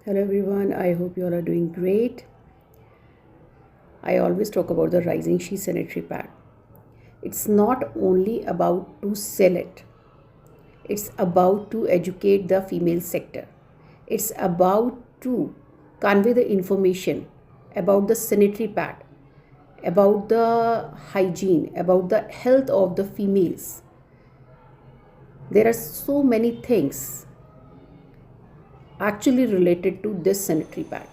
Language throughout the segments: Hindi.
Hello everyone, I hope you all are doing great. I always talk about the Rising She sanitary pad. It's not only about to sell it. It's about to educate the female sector. It's about to convey the information about the sanitary pad, about the hygiene, about the health of the females. There are so many things actually related to this sanitary pad.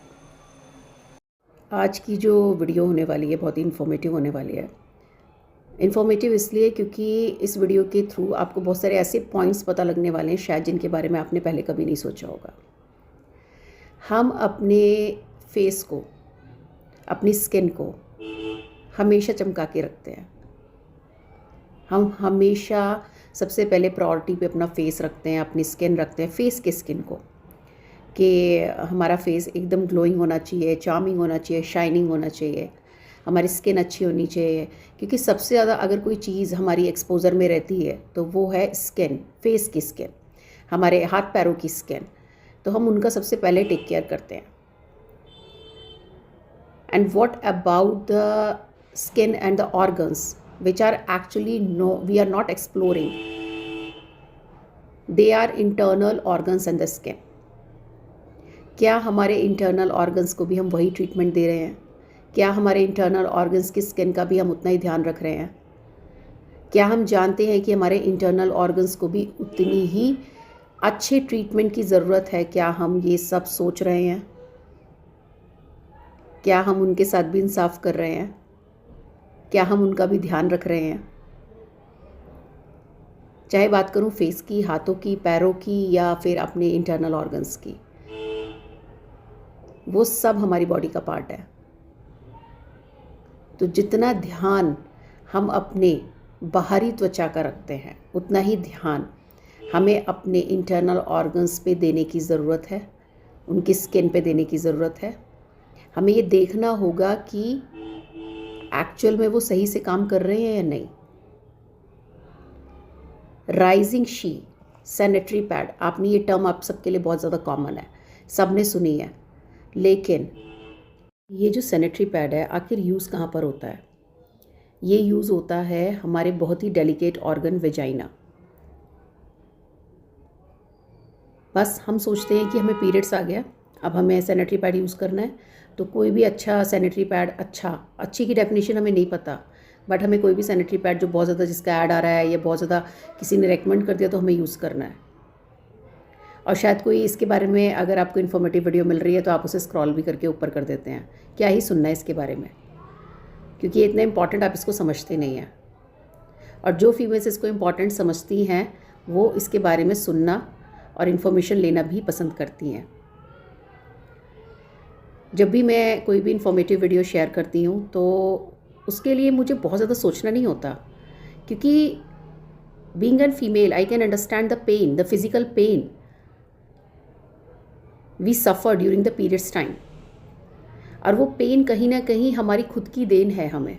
आज की जो वीडियो होने वाली है बहुत ही इन्फॉर्मेटिव होने वाली है। इन्फॉर्मेटिव इसलिए क्योंकि इस वीडियो के थ्रू आपको बहुत सारे ऐसे पॉइंट्स पता लगने वाले हैं शायद जिनके बारे में आपने पहले कभी नहीं सोचा होगा। हम अपने फेस को, अपनी स्किन को हमेशा चमका के रखते हैं। हम हमेशा सबसे पहले प्रायोरिटी पे अपना फेस रखते हैं, अपनी स्किन रखते हैं, फेस के स्किन को, कि हमारा फेस एकदम ग्लोइंग होना चाहिए, चार्मिंग होना चाहिए, शाइनिंग होना चाहिए, हमारी स्किन अच्छी होनी चाहिए। क्योंकि सबसे ज़्यादा अगर कोई चीज़ हमारी एक्सपोजर में रहती है तो वो है स्किन, फेस की स्किन, हमारे हाथ पैरों की स्किन। तो हम उनका सबसे पहले टेक केयर करते हैं। And what about the skin and the organs which are actually we are not exploring, they are internal organs and the skin. क्या हमारे इंटरनल ऑर्गन्स को भी हम वही ट्रीटमेंट दे रहे हैं? क्या हमारे इंटरनल ऑर्गन्स की स्किन का भी हम उतना ही ध्यान रख रहे हैं? क्या हम जानते हैं कि हमारे इंटरनल ऑर्गन्स को भी उतनी ही अच्छे ट्रीटमेंट की ज़रूरत है? क्या हम ये सब सोच रहे हैं? क्या हम उनके साथ भी इंसाफ कर रहे हैं? क्या हम उनका भी ध्यान रख रहे हैं? चाहे बात करूं फेस की, हाथों की, पैरों की, या फिर अपने इंटरनल ऑर्गन्स की, वो सब हमारी बॉडी का पार्ट है। तो जितना ध्यान हम अपने बाहरी त्वचा का रखते हैं उतना ही ध्यान हमें अपने इंटरनल ऑर्गन्स पे देने की ज़रूरत है, उनकी स्किन पे देने की ज़रूरत है। हमें ये देखना होगा कि एक्चुअल में वो सही से काम कर रहे हैं या नहीं। राइजिंग शी सैनिटरी पैड, आपने ये टर्म आप सबके लिए बहुत ज़्यादा कॉमन है, सबने सुनी है। लेकिन ये जो सैनिटरी पैड है आखिर यूज़ कहाँ पर होता है? ये यूज़ होता है हमारे बहुत ही डेलिकेट ऑर्गन वेजाइना। बस हम सोचते हैं कि हमें पीरियड्स आ गया, अब हमें सैनिटरी पैड यूज़ करना है, तो कोई भी अच्छा सैनिटरी पैड, अच्छी की डेफिनेशन हमें नहीं पता, बट हमें कोई भी सैनिटरी पैड जो बहुत ज़्यादा जिसका ऐड आ रहा है या बहुत ज़्यादा किसी ने रेकमेंड कर दिया तो हमें यूज़ करना है। और शायद कोई इसके बारे में अगर आपको इन्फॉर्मेटिव वीडियो मिल रही है तो आप उसे स्क्रॉल भी करके ऊपर कर देते हैं। क्या ही सुनना है इसके बारे में, क्योंकि ये इतना इम्पॉर्टेंट आप इसको समझते नहीं हैं। और जो फीमेल्स इसको इम्पॉर्टेंट समझती हैं वो इसके बारे में सुनना और इन्फॉर्मेशन लेना भी पसंद करती हैं। जब भी मैं कोई भी इन्फॉर्मेटिव वीडियो शेयर करती हूँ तो उसके लिए मुझे बहुत ज़्यादा सोचना नहीं होता, क्योंकि being an female I can understand the pain, the physical pain we suffer during the periods time. और वो पेन कहीं ना कहीं हमारी खुद की देन है, हमें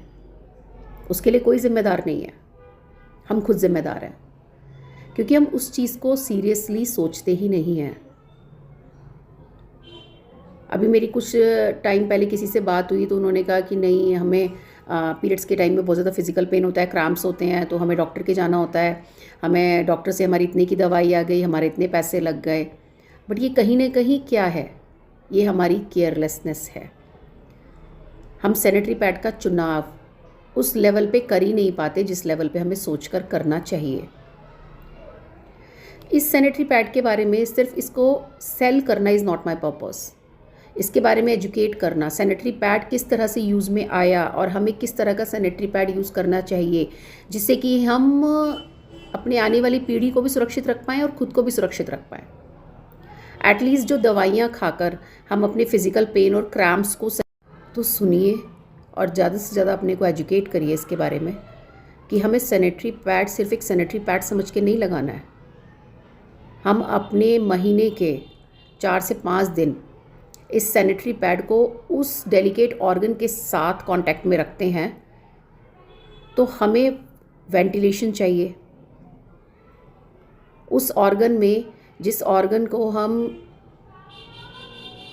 उसके लिए कोई ज़िम्मेदार नहीं है, हम खुद ज़िम्मेदार हैं, क्योंकि हम उस चीज़ को सीरियसली सोचते ही नहीं हैं। अभी मेरी कुछ टाइम पहले किसी से बात हुई तो उन्होंने कहा कि नहीं, हमें पीरियड्स के टाइम में बहुत ज़्यादा फिजिकल पेन होता है, क्रैम्प्स होते हैं, तो हमें डॉक्टर के जाना होता है, हमें डॉक्टर से हमारी इतने की दवाई आ गई, हमारे इतने पैसे लग गए। बट ये कहीं ना कहीं क्या है? ये हमारी केयरलेसनेस है। हम सैनिटरी पैड का चुनाव उस लेवल पे कर ही नहीं पाते जिस लेवल पे हमें सोचकर करना चाहिए। इस सैनिटरी पैड के बारे में सिर्फ इसको सेल करना इज़ नॉट माई पर्पस। इसके बारे में एजुकेट करना, सैनिटरी पैड किस तरह से यूज़ में आया और हमें किस तरह का सैनिटरी पैड यूज़ करना चाहिए जिससे कि हम अपने आने वाली पीढ़ी को भी सुरक्षित रख पाएँ और ख़ुद को भी सुरक्षित रख पाएँ। एटलीस्ट जो दवाइयाँ खाकर हम अपने फिज़िकल पेन और क्रैम्प्स को, तो सुनिए और ज़्यादा से ज़्यादा अपने को एजुकेट करिए इसके बारे में कि हमें सैनिटरी पैड सिर्फ एक सैनिटरी पैड समझ के नहीं लगाना है। हम अपने महीने के 4 से 5 दिन इस सैनिटरी पैड को उस डेलिकेट ऑर्गन के साथ कांटेक्ट में रखते हैं, तो हमें वेंटिलेशन चाहिए उस ऑर्गन में, जिस ऑर्गन को हम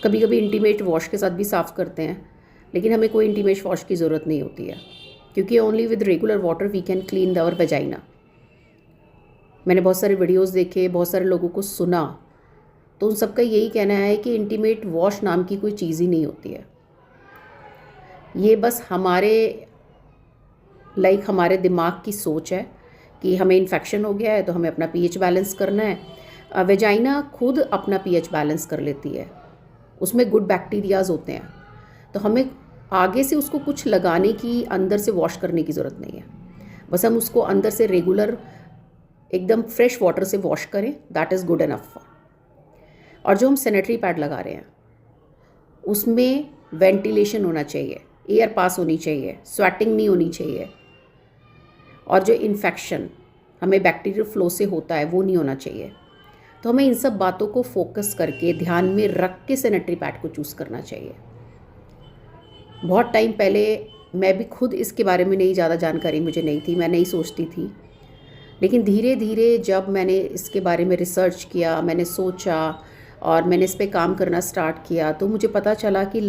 कभी कभी इंटीमेट वॉश के साथ भी साफ़ करते हैं, लेकिन हमें कोई इंटीमेट वॉश की ज़रूरत नहीं होती है, क्योंकि only with regular water we can clean our vagina. मैंने बहुत सारे वीडियोस देखे, बहुत सारे लोगों को सुना, तो उन सबका यही कहना है कि इंटीमेट वॉश नाम की कोई चीज़ ही नहीं होती है। ये बस हमारे दिमाग की सोच है कि हमें इन्फेक्शन हो गया है तो हमें अपना पीएच बैलेंस करना है। वेजाइना खुद अपना पीएच बैलेंस कर लेती है, उसमें गुड बैक्टीरियाज होते हैं, तो हमें आगे से उसको कुछ लगाने की, अंदर से वॉश करने की ज़रूरत नहीं है। बस हम उसको अंदर से रेगुलर एकदम फ्रेश वाटर से वॉश करें, दैट इज़ गुड इनफ। और जो हम सैनिटरी पैड लगा रहे हैं उसमें वेंटिलेशन होना चाहिए, एयर पास होनी चाहिए, स्वेटिंग नहीं होनी चाहिए, और जो इन्फेक्शन हमें बैक्टीरियल फ्लो से होता है वो नहीं होना चाहिए। तो हमें इन सब बातों को फोकस करके, ध्यान में रख के सैनिटरी पैड को चूज़ करना चाहिए। बहुत टाइम पहले मैं भी खुद इसके बारे में नहीं ज़्यादा जानकारी मुझे नहीं थी, मैं नहीं सोचती थी, लेकिन धीरे धीरे जब मैंने इसके बारे में रिसर्च किया, मैंने सोचा और मैंने इस पे काम करना स्टार्ट किया, तो मुझे पता चला कि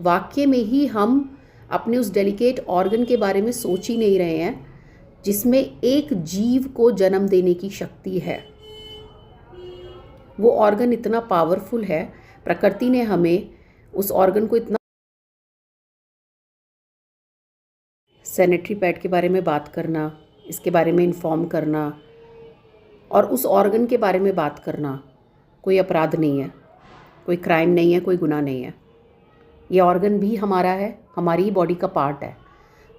वाकई में ही हम अपने उस डेलिकेट ऑर्गन के बारे में सोच ही नहीं रहे हैं जिसमें एक जीव को जन्म देने की शक्ति है। वो ऑर्गन इतना पावरफुल है, प्रकृति ने हमें उस ऑर्गन को इतना। सैनिटरी पैड के बारे में बात करना, इसके बारे में इन्फॉर्म करना और उस ऑर्गन के बारे में बात करना कोई अपराध नहीं है, कोई क्राइम नहीं है, कोई गुनाह नहीं है। ये ऑर्गन भी हमारा है, हमारी ही बॉडी का पार्ट है,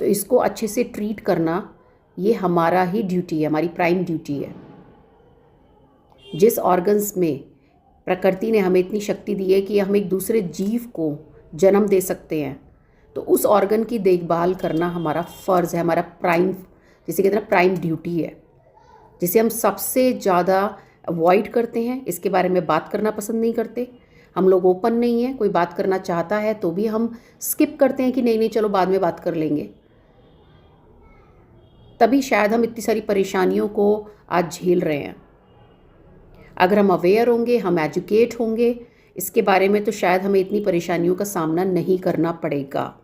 तो इसको अच्छे से ट्रीट करना ये हमारा ही ड्यूटी है, हमारी प्राइम ड्यूटी है। जिस ऑर्गन्स में प्रकृति ने हमें इतनी शक्ति दी है कि हम एक दूसरे जीव को जन्म दे सकते हैं, तो उस ऑर्गन की देखभाल करना हमारा फ़र्ज़ है, हमारा प्राइम, जिसे कहते हैं प्राइम ड्यूटी है, जिसे हम सबसे ज़्यादा अवॉइड करते हैं, इसके बारे में बात करना पसंद नहीं करते। हम लोग ओपन नहीं हैं, कोई बात करना चाहता है तो भी हम स्किप करते हैं कि नहीं नहीं चलो बाद में बात कर लेंगे। तभी शायद हम इतनी सारी परेशानियों को आज झेल रहे हैं। अगर हम अवेयर होंगे, हम एजुकेट होंगे इसके बारे में, तो शायद हमें इतनी परेशानियों का सामना नहीं करना पड़ेगा।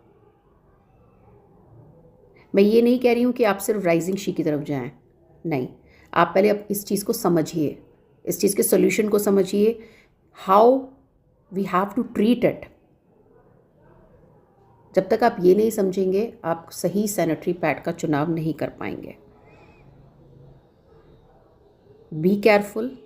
मैं ये नहीं कह रही हूँ कि आप सिर्फ राइजिंग शी की तरफ जाएं, नहीं, आप पहले अब इस चीज़ को समझिए, इस चीज़ के सॉल्यूशन को समझिए, how we have to treat it. जब तक आप ये नहीं समझेंगे, आप सही सैनिटरी पैड का चुनाव नहीं कर पाएंगे। Be careful,